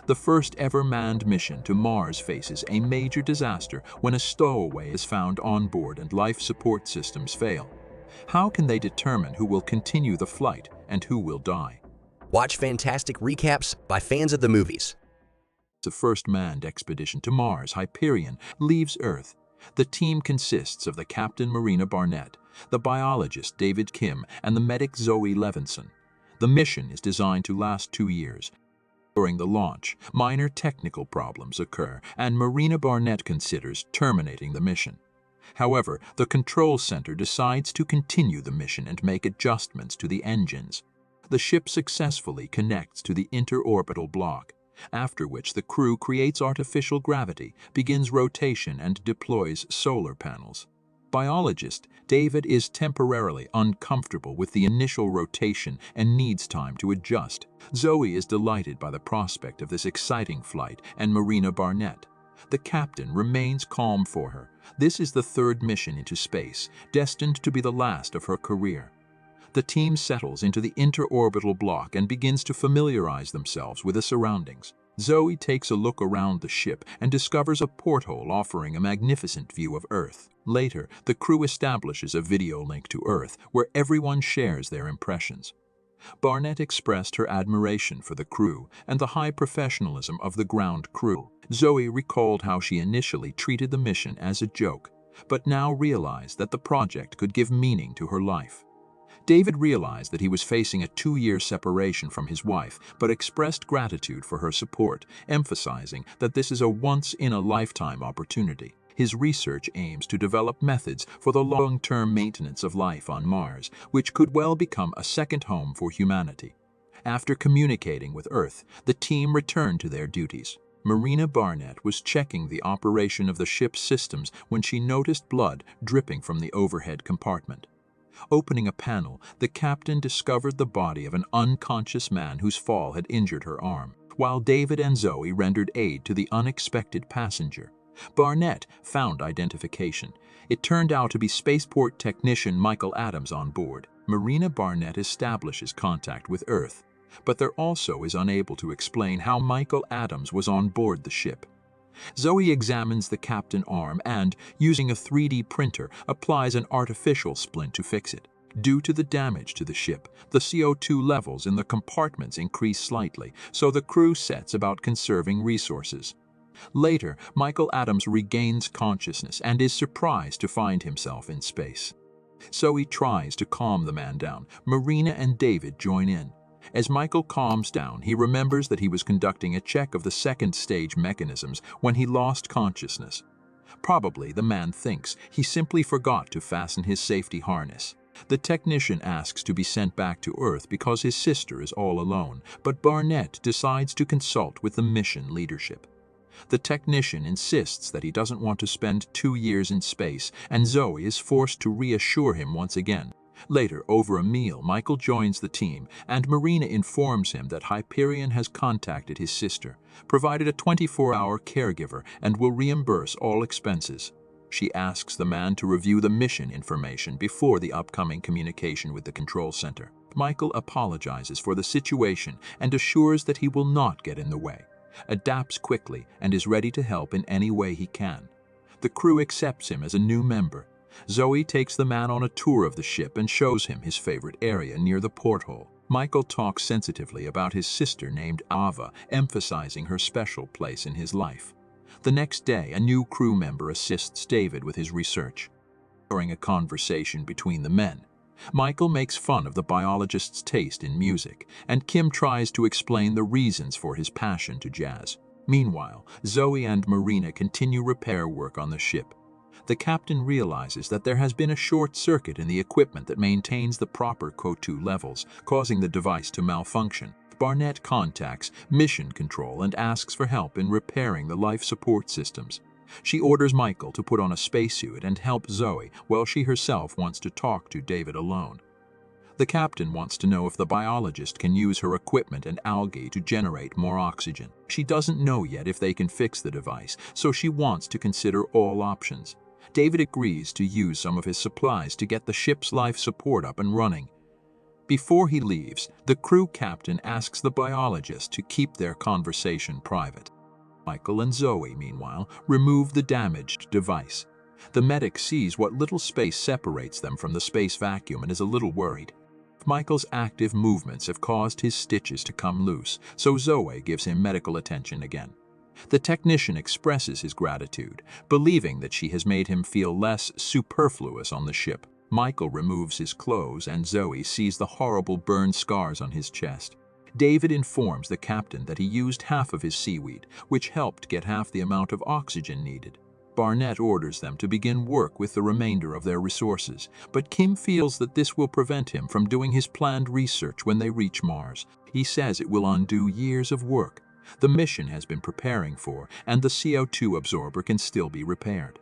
The first ever manned mission to Mars faces a major disaster when a stowaway is found on board and life support systems fail. How can they determine who will continue the flight and who will die? Watch fantastic recaps by fans of the movies. The first manned expedition to Mars, Hyperion, leaves Earth. The team consists of the captain Marina Barnett, the biologist David Kim, and the medic Zoe Levinson. The mission is designed to last 2 years. During the launch, minor technical problems occur, and Marina Barnett considers terminating the mission. However, the control center decides to continue the mission and make adjustments to the engines. The ship successfully connects to the interorbital block, after which the crew creates artificial gravity, begins rotation, and deploys solar panels. Biologist David is temporarily uncomfortable with the initial rotation and needs time to adjust. Zoe is delighted by the prospect of this exciting flight, and Marina Barnett. The captain remains calm for her. This is the third mission into space, destined to be the last of her career. The team settles into the interorbital block and begins to familiarize themselves with the surroundings. Zoe takes a look around the ship and discovers a porthole offering a magnificent view of Earth. Later, the crew establishes a video link to Earth where everyone shares their impressions. Barnett expressed her admiration for the crew and the high professionalism of the ground crew. Zoe recalled how she initially treated the mission as a joke, but now realized that the project could give meaning to her life. David realized that he was facing a 2-year separation from his wife, but expressed gratitude for her support, emphasizing that this is a once-in-a-lifetime opportunity. His research aims to develop methods for the long-term maintenance of life on Mars, which could well become a second home for humanity. After communicating with Earth, the team returned to their duties. Marina Barnett was checking the operation of the ship's systems when she noticed blood dripping from the overhead compartment. Opening a panel, the captain discovered the body of an unconscious man whose fall had injured her arm, while David and Zoe rendered aid to the unexpected passenger. Barnett found identification. It turned out to be spaceport technician Michael Adams on board. Marina Barnett establishes contact with Earth, but there also is unable to explain how Michael Adams was on board the ship. Zoe examines the captain's arm and, using a 3D printer, applies an artificial splint to fix it. Due to the damage to the ship, the CO2 levels in the compartments increase slightly, so the crew sets about conserving resources. Later, Michael Adams regains consciousness and is surprised to find himself in space. Zoe tries to calm the man down. Marina and David join in. As Michael calms down, he remembers that he was conducting a check of the second stage mechanisms when he lost consciousness. Probably, the man thinks, he simply forgot to fasten his safety harness. The technician asks to be sent back to Earth because his sister is all alone, but Barnett decides to consult with the mission leadership. The technician insists that he doesn't want to spend 2 years in space, and Zoe is forced to reassure him once again. Later, over a meal, Michael joins the team, and Marina informs him that Hyperion has contacted his sister, provided a 24-hour caregiver, and will reimburse all expenses. She asks the man to review the mission information before the upcoming communication with the control center. Michael apologizes for the situation and assures that he will not get in the way, adapts quickly, and is ready to help in any way he can. The crew accepts him as a new member. Zoe takes the man on a tour of the ship and shows him his favorite area near the porthole. Michael talks sensitively about his sister named Ava, emphasizing her special place in his life. The next day, a new crew member assists David with his research. During a conversation between the men, Michael makes fun of the biologist's taste in music, and Kim tries to explain the reasons for his passion to jazz. Meanwhile, Zoe and Marina continue repair work on the ship. The captain realizes that there has been a short circuit in the equipment that maintains the proper CO2 levels, causing the device to malfunction. Barnett contacts Mission Control and asks for help in repairing the life support systems. She orders Michael to put on a spacesuit and help Zoe, while she herself wants to talk to David alone. The captain wants to know if the biologist can use her equipment and algae to generate more oxygen. She doesn't know yet if they can fix the device, so she wants to consider all options. David agrees to use some of his supplies to get the ship's life support up and running. Before he leaves, the crew captain asks the biologist to keep their conversation private. Michael and Zoe, meanwhile, remove the damaged device. The medic sees what little space separates them from the space vacuum and is a little worried. Michael's active movements have caused his stitches to come loose, so Zoe gives him medical attention again. The technician expresses his gratitude, believing that she has made him feel less superfluous on the ship. Michael removes his clothes and Zoe sees the horrible burn scars on his chest. David informs the captain that he used half of his seaweed, which helped get half the amount of oxygen needed. Barnett orders them to begin work with the remainder of their resources, but Kim feels that this will prevent him from doing his planned research when they reach Mars. He says it will undo years of work the mission has been preparing for, and the CO2 absorber can still be repaired.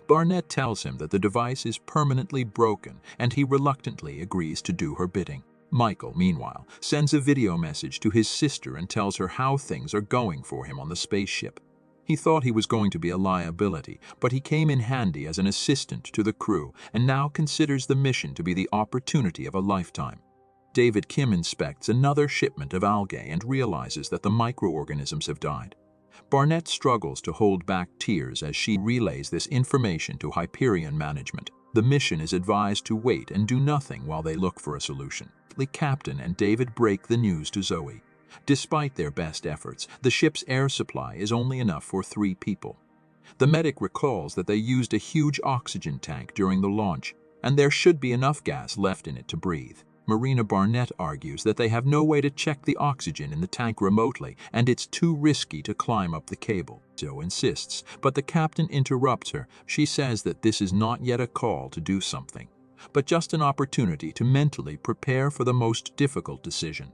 Barnett tells him that the device is permanently broken, and he reluctantly agrees to do her bidding. Michael, meanwhile, sends a video message to his sister and tells her how things are going for him on the spaceship. He thought he was going to be a liability, but he came in handy as an assistant to the crew and now considers the mission to be the opportunity of a lifetime. David Kim inspects another shipment of algae and realizes that the microorganisms have died. Barnett struggles to hold back tears as she relays this information to Hyperion management. The mission is advised to wait and do nothing while they look for a solution. The captain and David break the news to Zoe. Despite their best efforts, the ship's air supply is only enough for 3 people. The medic recalls that they used a huge oxygen tank during the launch, and there should be enough gas left in it to breathe. Marina Barnett argues that they have no way to check the oxygen in the tank remotely, and it's too risky to climb up the cable. Joe insists, but the captain interrupts her. She says that this is not yet a call to do something, but just an opportunity to mentally prepare for the most difficult decision.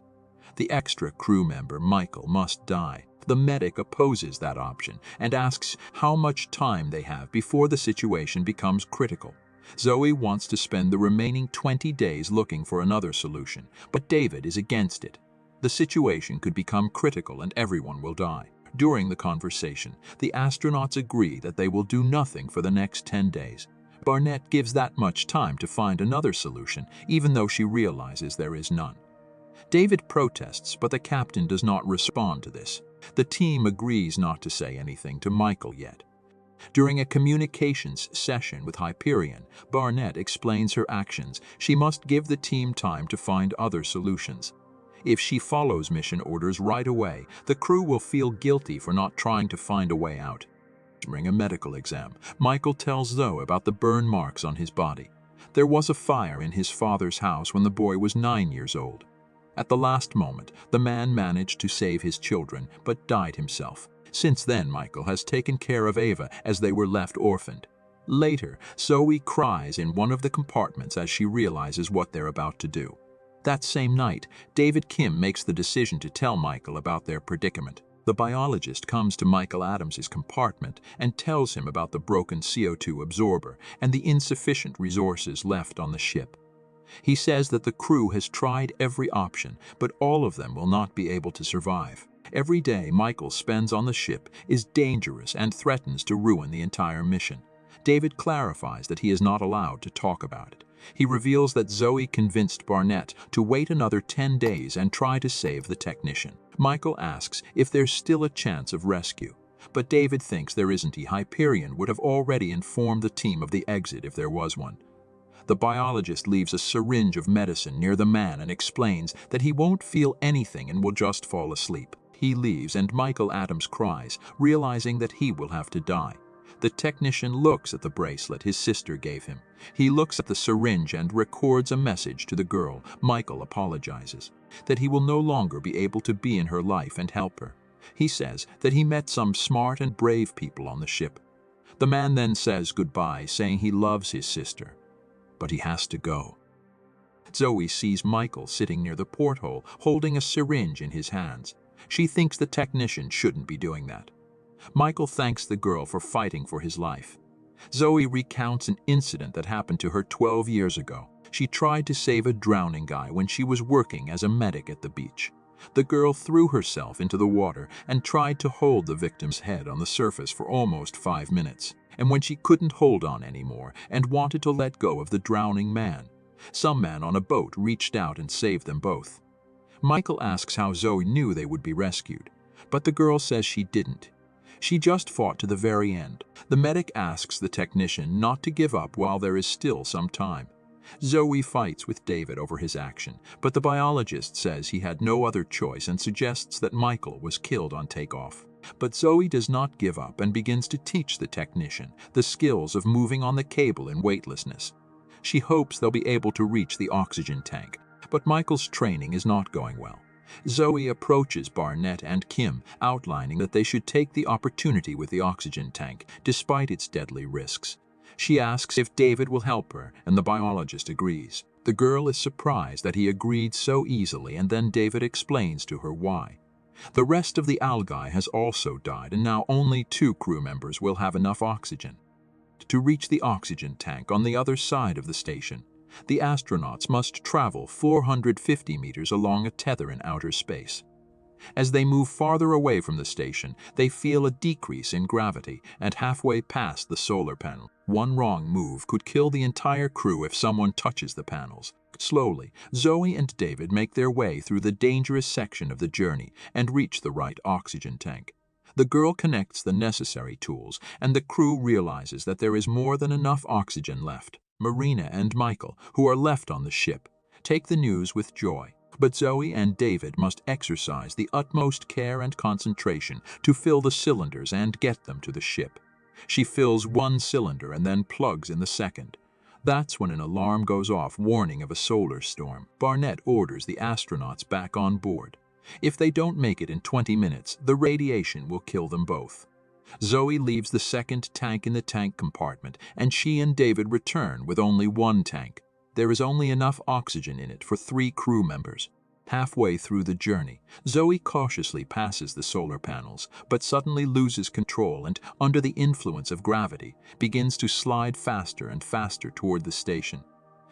The extra crew member, Michael, must die. The medic opposes that option and asks how much time they have before the situation becomes critical. Zoe wants to spend the remaining 20 days looking for another solution, but David is against it. The situation could become critical and everyone will die. During the conversation, the astronauts agree that they will do nothing for the next 10 days. Barnett gives that much time to find another solution, even though she realizes there is none. David protests, but the captain does not respond to this. The team agrees not to say anything to Michael yet. During a communications session with Hyperion, Barnett explains her actions. She must give the team time to find other solutions. If she follows mission orders right away, the crew will feel guilty for not trying to find a way out. During a medical exam, Michael tells Zoe about the burn marks on his body. There was a fire in his father's house when the boy was 9 years old. At the last moment, the man managed to save his children, but died himself. Since then, Michael has taken care of Ava as they were left orphaned. Later, Zoe cries in one of the compartments as she realizes what they're about to do. That same night, David Kim makes the decision to tell Michael about their predicament. The biologist comes to Michael Adams's compartment and tells him about the broken CO2 absorber and the insufficient resources left on the ship. He says that the crew has tried every option, but all of them will not be able to survive. Every day Michael spends on the ship is dangerous and threatens to ruin the entire mission. David clarifies that he is not allowed to talk about it. He reveals that Zoe convinced Barnett to wait another 10 days and try to save the technician. Michael asks if there's still a chance of rescue, but David thinks there isn't. Hyperion would have already informed the team of the exit if there was one. The biologist leaves a syringe of medicine near the man and explains that he won't feel anything and will just fall asleep. He leaves and Michael Adams cries, realizing that he will have to die. The technician looks at the bracelet his sister gave him. He looks at the syringe and records a message to the girl. Michael apologizes that he will no longer be able to be in her life and help her. He says that he met some smart and brave people on the ship. The man then says goodbye, saying he loves his sister, but he has to go. Zoe sees Michael sitting near the porthole, holding a syringe in his hands. She thinks the technician shouldn't be doing that. Michael thanks the girl for fighting for his life. Zoe recounts an incident that happened to her 12 years ago. She tried to save a drowning guy when she was working as a medic at the beach. The girl threw herself into the water and tried to hold the victim's head on the surface for almost 5 minutes. And when she couldn't hold on anymore and wanted to let go of the drowning man, Some man on a boat reached out and saved them both. Michael asks how Zoe knew they would be rescued, but the girl says she didn't. She just fought to the very end. The medic asks the technician not to give up while there is still some time. Zoe fights with David over his action, but the biologist says he had no other choice and suggests that Michael was killed on takeoff. But Zoe does not give up and begins to teach the technician the skills of moving on the cable in weightlessness. She hopes they'll be able to reach the oxygen tank, but Michael's training is not going well. Zoe approaches Barnett and Kim, outlining that they should take the opportunity with the oxygen tank, despite its deadly risks. She asks if David will help her, and the biologist agrees. The girl is surprised that he agreed so easily, and then David explains to her why. The rest of the algae has also died, and now only 2 crew members will have enough oxygen. To reach the oxygen tank on the other side of the station, the astronauts must travel 450 meters along a tether in outer space. As they move farther away from the station, they feel a decrease in gravity, and halfway past the solar panel, one wrong move could kill the entire crew if someone touches the panels. Slowly, Zoe and David make their way through the dangerous section of the journey and reach the right oxygen tank. The girl connects the necessary tools, and the crew realizes that there is more than enough oxygen left. Marina and Michael, who are left on the ship, take the news with joy. But Zoe and David must exercise the utmost care and concentration to fill the cylinders and get them to the ship. She fills one cylinder and then plugs in the second. That's when an alarm goes off, warning of a solar storm. Barnett orders the astronauts back on board. If they don't make it in 20 minutes, the radiation will kill them both. Zoe leaves the second tank in the tank compartment, and she and David return with only one tank. There is only enough oxygen in it for 3 crew members. Halfway through the journey, Zoe cautiously passes the solar panels, but suddenly loses control and, under the influence of gravity, begins to slide faster and faster toward the station.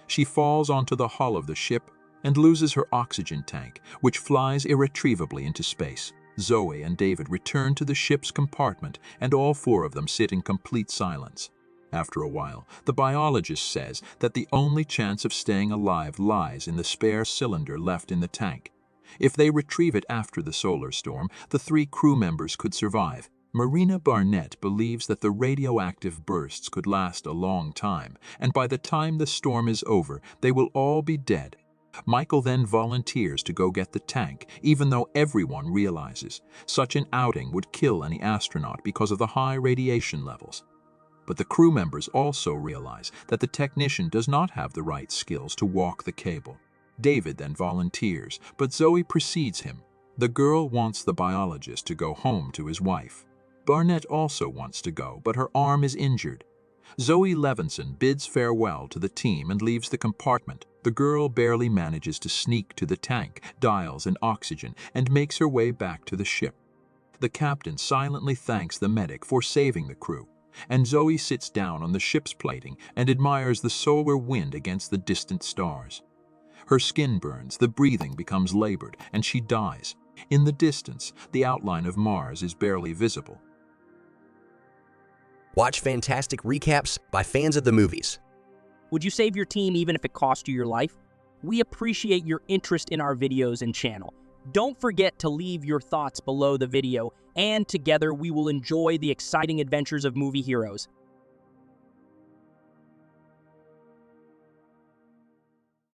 She falls onto the hull of the ship and loses her oxygen tank, which flies irretrievably into space. Zoe and David return to the ship's compartment, and all 4 of them sit in complete silence. After a while, the biologist says that the only chance of staying alive lies in the spare cylinder left in the tank. If they retrieve it after the solar storm, the 3 crew members could survive. Marina Barnett believes that the radioactive bursts could last a long time, and by the time the storm is over, they will all be dead. Michael then volunteers to go get the tank, even though everyone realizes such an outing would kill any astronaut because of the high radiation levels. But the crew members also realize that the technician does not have the right skills to walk the cable. David then volunteers, but Zoe precedes him. The girl wants the biologist to go home to his wife. Barnett also wants to go, but her arm is injured. Zoe Levinson bids farewell to the team and leaves the compartment. The girl barely manages to sneak to the tank, dials an oxygen, and makes her way back to the ship. The captain silently thanks the medic for saving the crew, and Zoe sits down on the ship's plating and admires the solar wind against the distant stars. Her skin burns, the breathing becomes labored, and she dies. In the distance, the outline of Mars is barely visible. Watch fantastic recaps by fans of the movies. Would you save your team even if it cost you your life? We appreciate your interest in our videos and channel. Don't forget to leave your thoughts below the video, and together we will enjoy the exciting adventures of movie heroes.